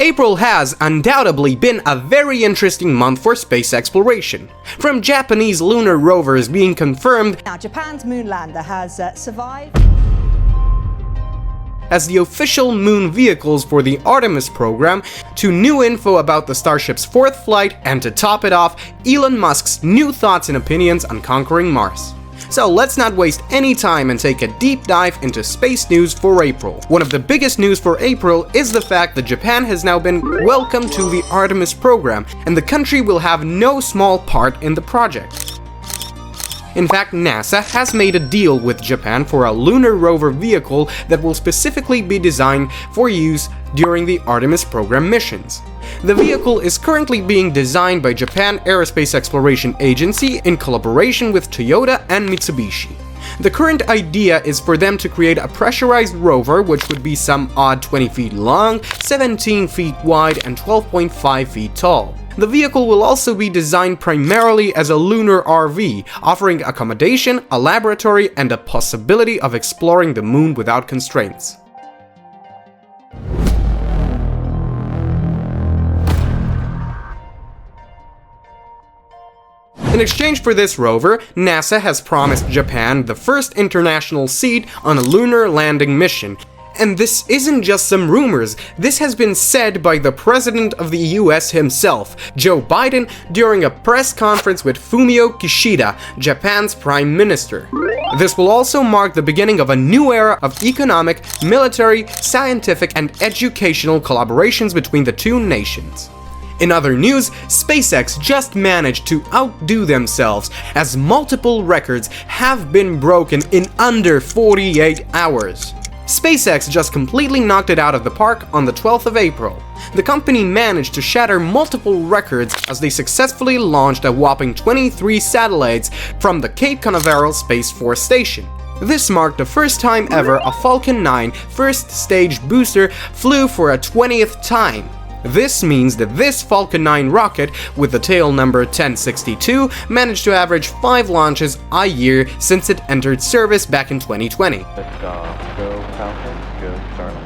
April has undoubtedly been a very interesting month for space exploration. From Japanese lunar rovers being confirmed Now, Japan's moon lander has survived as the official moon vehicles for the Artemis program, to new info about the Starship's fourth flight, and to top it off, Elon Musk's new thoughts and opinions on conquering Mars. So let's not waste any time and take a deep dive into space news for April. One of the biggest news for April is the fact that Japan has now been welcomed to the Artemis program, and the country will have no small part in the project. In fact, NASA has made a deal with Japan for a lunar rover vehicle that will specifically be designed for use during the Artemis program missions. The vehicle is currently being designed by Japan Aerospace Exploration Agency in collaboration with Toyota and Mitsubishi. The current idea is for them to create a pressurized rover which would be some odd 20 feet long, 17 feet wide, and 12.5 feet tall. The vehicle will also be designed primarily as a lunar RV, offering accommodation, a laboratory, and a possibility of exploring the moon without constraints. In exchange for this rover, NASA has promised Japan the first international seat on a lunar landing mission. And this isn't just some rumors, this has been said by the President of the US himself, Joe Biden, during a press conference with Fumio Kishida, Japan's Prime Minister. This will also mark the beginning of a new era of economic, military, scientific, and educational collaborations between the two nations. In other news, SpaceX just managed to outdo themselves as multiple records have been broken in under 48 hours. SpaceX just completely knocked it out of the park on the 12th of April. The company managed to shatter multiple records as they successfully launched a whopping 23 satellites from the Cape Canaveral Space Force Station. This marked the first time ever a Falcon 9 first stage booster flew for a 20th time. This means that this Falcon 9 rocket, with the tail number 1062, managed to average 5 launches a year since it entered service back in 2020. Let's go Falcon, go Starship.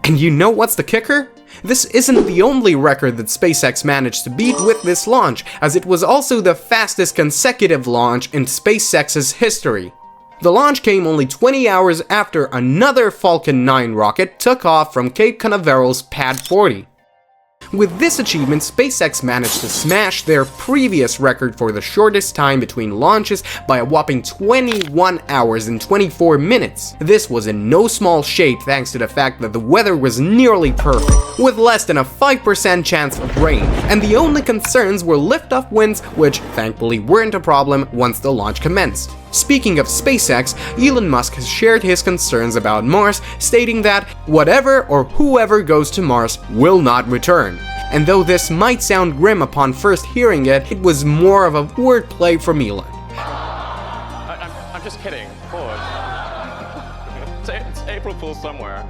And you know what's the kicker? This isn't the only record that SpaceX managed to beat with this launch, as it was also the fastest consecutive launch in SpaceX's history. The launch came only 20 hours after another Falcon 9 rocket took off from Cape Canaveral's Pad 40. With this achievement, SpaceX managed to smash their previous record for the shortest time between launches by a whopping 21 hours and 24 minutes. This was in no small shape thanks to the fact that the weather was nearly perfect, with less than a 5% chance of rain, and the only concerns were liftoff winds, which thankfully weren't a problem once the launch commenced. Speaking of SpaceX, Elon Musk has shared his concerns about Mars, stating that whatever or whoever goes to Mars will not return. And though this might sound grim upon first hearing it, it was more of a wordplay from Elon. I'm just kidding, of course. It's April Fool's somewhere.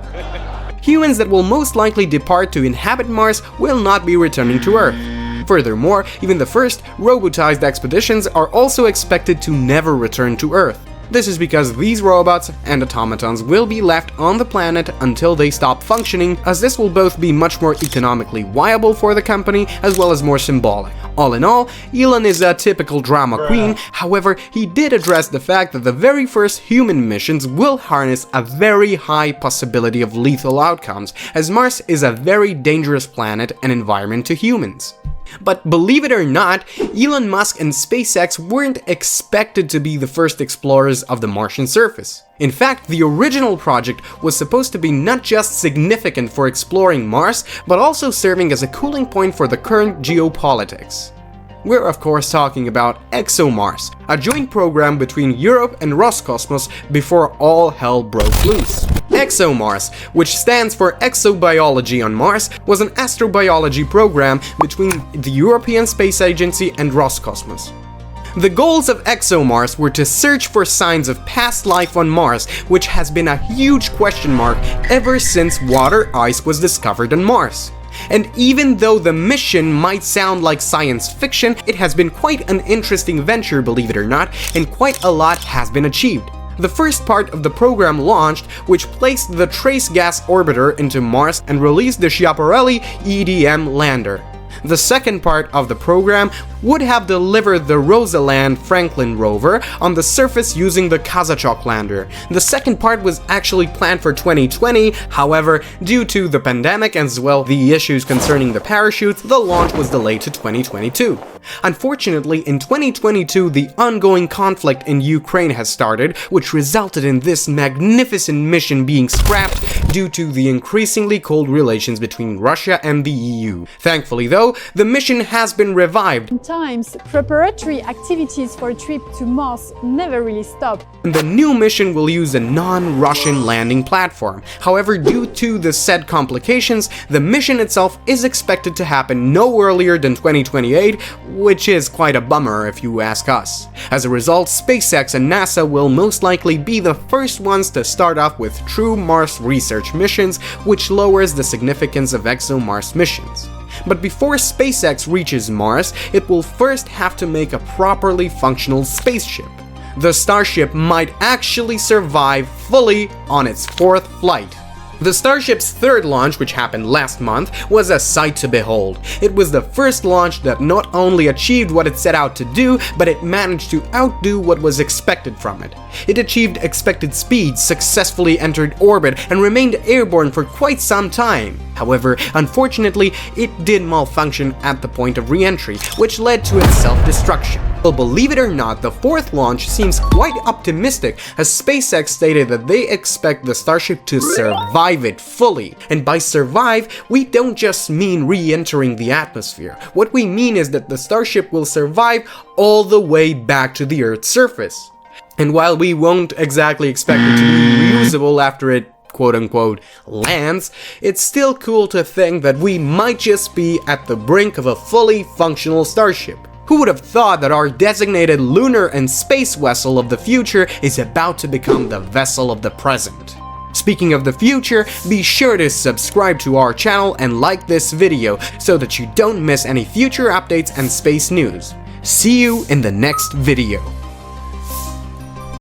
Humans that will most likely depart to inhabit Mars will not be returning to Earth. Furthermore, even the first robotized expeditions are also expected to never return to Earth. This is because these robots and automatons will be left on the planet until they stop functioning, as this will both be much more economically viable for the company as well as more symbolic. All in all, Elon is a typical drama queen. However, he did address the fact that the very first human missions will harness a very high possibility of lethal outcomes, as Mars is a very dangerous planet and environment to humans. But believe it or not, Elon Musk and SpaceX weren't expected to be the first explorers of the Martian surface. In fact, the original project was supposed to be not just significant for exploring Mars, but also serving as a cooling point for the current geopolitics. We're of course talking about ExoMars, a joint program between Europe and Roscosmos before all hell broke loose. ExoMars, which stands for Exobiology on Mars, was an astrobiology program between the European Space Agency and Roscosmos. The goals of ExoMars were to search for signs of past life on Mars, which has been a huge question mark ever since water ice was discovered on Mars. And even though the mission might sound like science fiction, it has been quite an interesting venture, believe it or not, and quite a lot has been achieved. The first part of the program launched, which placed the Trace Gas Orbiter into Mars and released the Schiaparelli EDM lander. The second part of the program would have delivered the Rosalind Franklin rover on the surface using the Kazachok lander. The second part was actually planned for 2020, however, due to the pandemic and as well the issues concerning the parachutes, the launch was delayed to 2022. Unfortunately, in 2022, the ongoing conflict in Ukraine has started, which resulted in this magnificent mission being scrapped due to the increasingly cold relations between Russia and the EU. Thankfully though, the mission has been revived. Sometimes preparatory activities for a trip to Mars never really stop. The new mission will use a non-Russian landing platform. However, due to the said complications, the mission itself is expected to happen no earlier than 2028, which is quite a bummer if you ask us. As a result, SpaceX and NASA will most likely be the first ones to start off with true Mars research missions, which lowers the significance of ExoMars missions. But before SpaceX reaches Mars, it will first have to make a properly functional spaceship. The Starship might actually survive fully on its fourth flight. The Starship's third launch, which happened last month, was a sight to behold. It was the first launch that not only achieved what it set out to do, but it managed to outdo what was expected from it. It achieved expected speed, successfully entered orbit, and remained airborne for quite some time. However, unfortunately, it did malfunction at the point of re-entry, which led to its self-destruction. Well, believe it or not, the fourth launch seems quite optimistic, as SpaceX stated that they expect the Starship to survive it fully. And by survive, we don't just mean re-entering the atmosphere. What we mean is that the Starship will survive all the way back to the Earth's surface. And while we won't exactly expect it to be reusable after it quote-unquote lands, it's still cool to think that we might just be at the brink of a fully functional Starship. Who would have thought that our designated lunar and space vessel of the future is about to become the vessel of the present? Speaking of the future, be sure to subscribe to our channel and like this video so that you don't miss any future updates and space news. See you in the next video.